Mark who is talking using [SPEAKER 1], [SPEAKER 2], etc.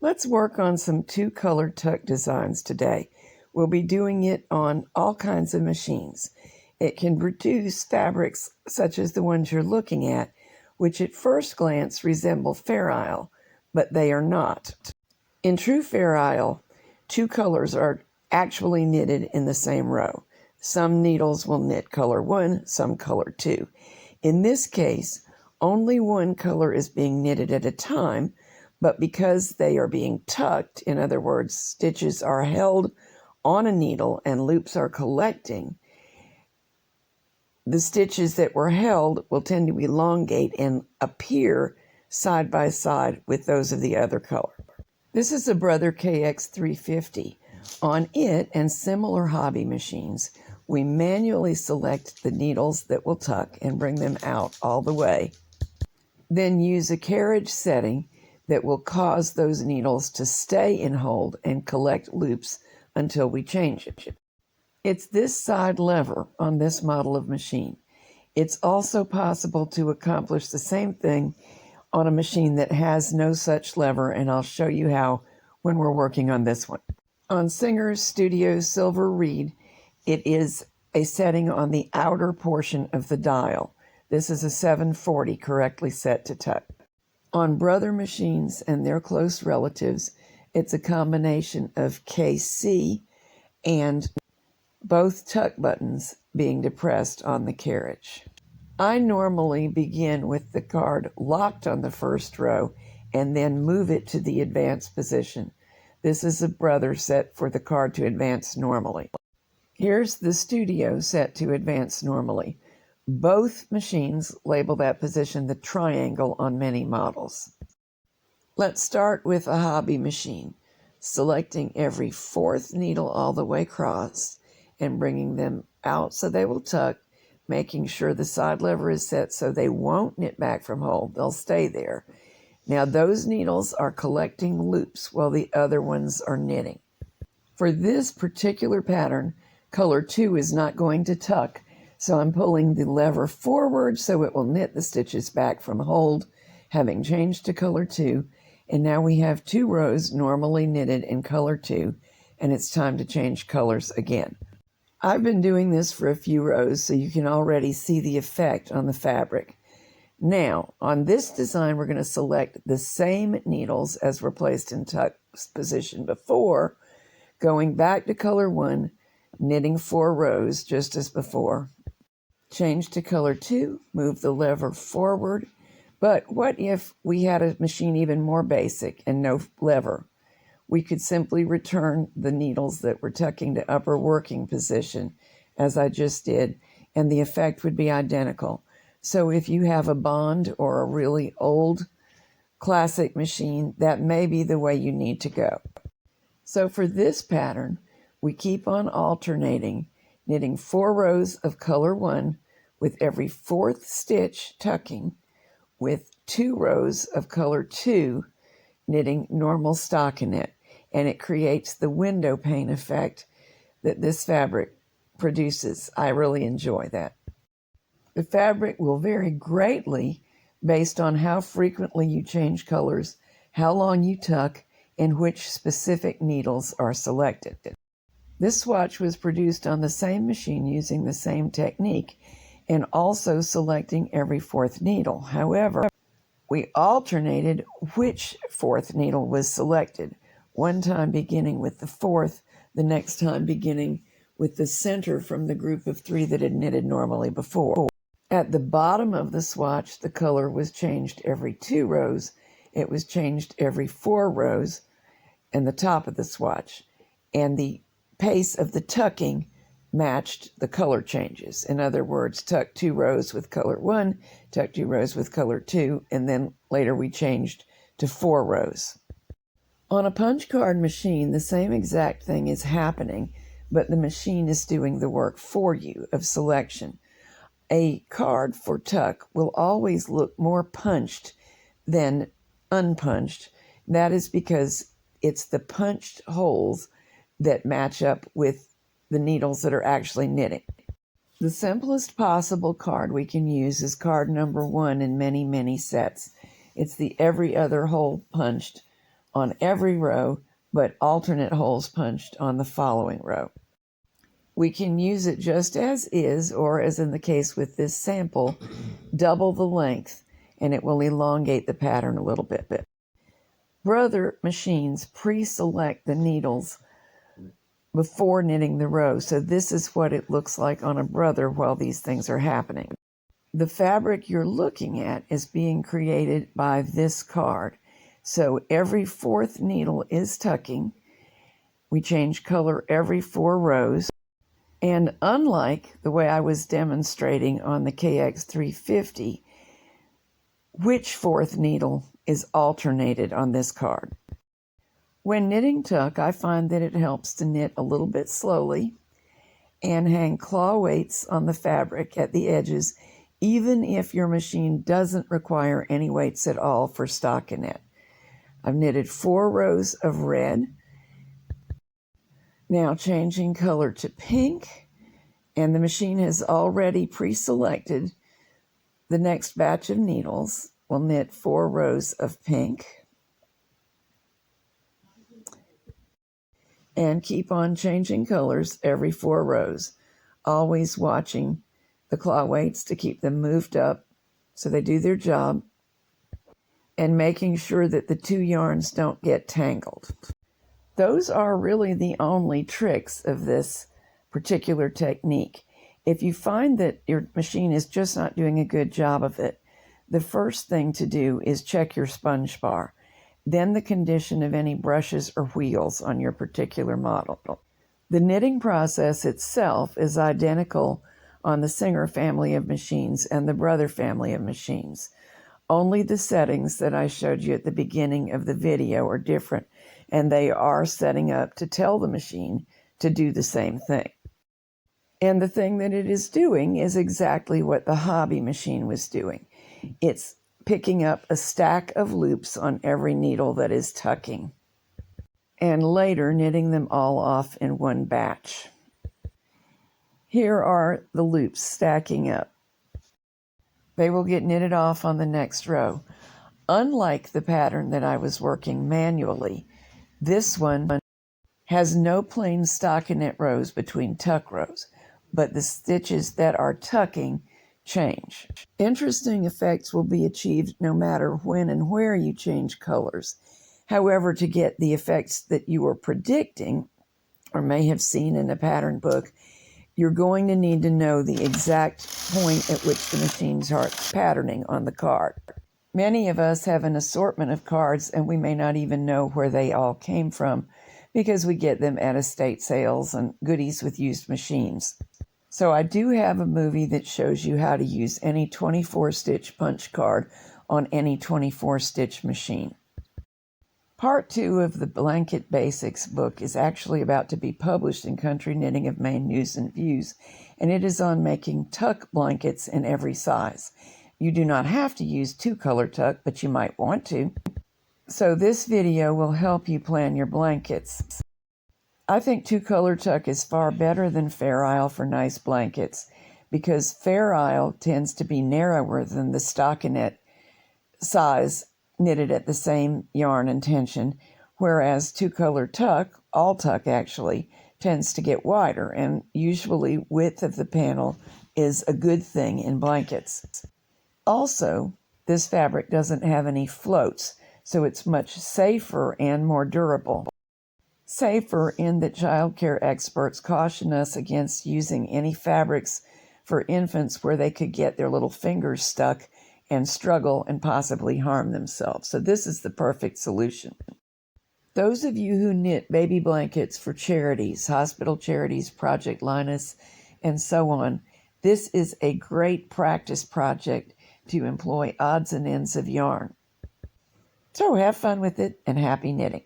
[SPEAKER 1] Let's work on some two-color tuck designs today. We'll be doing it on all kinds of machines. It can produce fabrics such as the ones you're looking at, which at first glance resemble Fairisle, but they are not. In true Fairisle, two colors are actually knitted in the same row. Some needles will knit color 1, some color 2. In this case, only one color is being knitted at a time, but because they are being tucked, in other words, stitches are held on a needle and loops are collecting, the stitches that were held will tend to elongate and appear side by side with those of the other color. This is a Brother KX350. On it and similar hobby machines, we manually select the needles that will tuck and bring them out all the way. Then use a carriage setting that will cause those needles to stay in hold and collect loops until we change it. It's this side lever on this model of machine. It's also possible to accomplish the same thing on a machine that has no such lever, and I'll show you how when we're working on this one. On Singer's Studio Silver Reed, it is a setting on the outer portion of the dial. This is a 740 correctly set to tuck. On Brother machines and their close relatives, it's a combination of KC and both tuck buttons being depressed on the carriage. I normally begin with the card locked on the first row and then move it to the advanced position. This is a Brother set for the card to advance normally. Here's the Studio set to advance normally. Both machines label that position the triangle on many models. Let's start with a hobby machine, selecting every fourth needle all the way across and bringing them out so they will tuck, making sure the side lever is set so they won't knit back from hold. They'll stay there. Now those needles are collecting loops while the other ones are knitting. For this particular pattern, color 2 is not going to tuck, so I'm pulling the lever forward so it will knit the stitches back from hold, having changed to color 2, and now we have 2 rows normally knitted in color 2, and it's time to change colors again. I've been doing this for a few rows so you can already see the effect on the fabric. Now, on this design, we're going to select the same needles as were placed in tuck position before, going back to color 1, knitting 4 rows just as before. Change to color 2, move the lever forward. But what if we had a machine even more basic and no lever? We could simply return the needles that were tucking to upper working position, as I just did, and the effect would be identical. So if you have a Bond or a really old classic machine, that may be the way you need to go. So for this pattern, we keep on alternating, knitting 4 rows of color 1 with every 4th stitch tucking, with 2 rows of color 2 knitting normal stockinette, and it creates the window pane effect that this fabric produces. I really enjoy that. The fabric will vary greatly based on how frequently you change colors, how long you tuck, and which specific needles are selected. This swatch was produced on the same machine using the same technique and also selecting every 4th needle. However, we alternated which 4th needle was selected, one time beginning with the 4th, the next time beginning with the center from the group of 3 that had knitted normally before. At the bottom of the swatch, the color was changed every 2 rows. It was changed every 4 rows in the top of the swatch, and the pace of the tucking matched the color changes. In other words, tuck 2 rows with color 1, tuck 2 rows with color 2, and then later we changed to 4 rows. On a punch card machine, the same exact thing is happening, but the machine is doing the work for you of selection. A card for tuck will always look more punched than unpunched. That is because it's the punched holes that match up with the needles that are actually knitting. The simplest possible card we can use is card number 1 in many, many sets. It's the every other hole punched on every row, but alternate holes punched on the following row. We can use it just as is, or as in the case with this sample, double the length, and it will elongate the pattern a little bit. Brother machines pre-select the needles before knitting the row, so this is what it looks like on a brother while these things are happening. The fabric you're looking at is being created by this card. So every fourth needle is tucking. We change color every 4 rows. And unlike the way I was demonstrating on the KX350, which fourth needle is alternated on this card. When knitting tuck, I find that it helps to knit a little bit slowly and hang claw weights on the fabric at the edges, even if your machine doesn't require any weights at all for stockinette. I've knitted 4 rows of red. Now changing color to pink, and the machine has already pre-selected the next batch of needles. We'll knit 4 rows of pink and keep on changing colors every 4 rows, always watching the claw weights to keep them moved up so they do their job, and making sure that the 2 yarns don't get tangled. Those are really the only tricks of this particular technique. If you find that your machine is just not doing a good job of it, the first thing to do is check your sponge bar, then the condition of any brushes or wheels on your particular model. The knitting process itself is identical on the Singer family of machines and the Brother family of machines. Only the settings that I showed you at the beginning of the video are different, and they are setting up to tell the machine to do the same thing. And the thing that it is doing is exactly what the hobby machine was doing. It's picking up a stack of loops on every needle that is tucking, and later knitting them all off in one batch. Here are the loops stacking up. They will get knitted off on the next row. Unlike the pattern that I was working manually, this one has no plain stockinette rows between tuck rows, but the stitches that are tucking change. Interesting effects will be achieved no matter when and where you change colors. However, to get the effects that you are predicting or may have seen in a pattern book, you're going to need to know the exact point at which the machine starts patterning on the card. Many of us have an assortment of cards, and we may not even know where they all came from because we get them at estate sales and goodies with used machines. So I do have a movie that shows you how to use any 24-stitch punch card on any 24-stitch machine. Part 2 of the Blanket Basics book is actually about to be published in Country Knitting of Maine News and Views, and it is on making tuck blankets in every size. You do not have to use 2-color tuck, but you might want to. So this video will help you plan your blankets. I think 2-color tuck is far better than Fairisle for nice blankets because Fairisle tends to be narrower than the stockinette size knitted at the same yarn and tension, whereas 2-color tuck, all tuck actually, tends to get wider, and usually width of the panel is a good thing in blankets. Also, this fabric doesn't have any floats, so it's much safer and more durable. Safer in that child care experts caution us against using any fabrics for infants where they could get their little fingers stuck and struggle and possibly harm themselves. So this is the perfect solution. Those of you who knit baby blankets for charities, hospital charities, Project Linus, and so on, this is a great practice project to employ odds and ends of yarn. So have fun with it and happy knitting.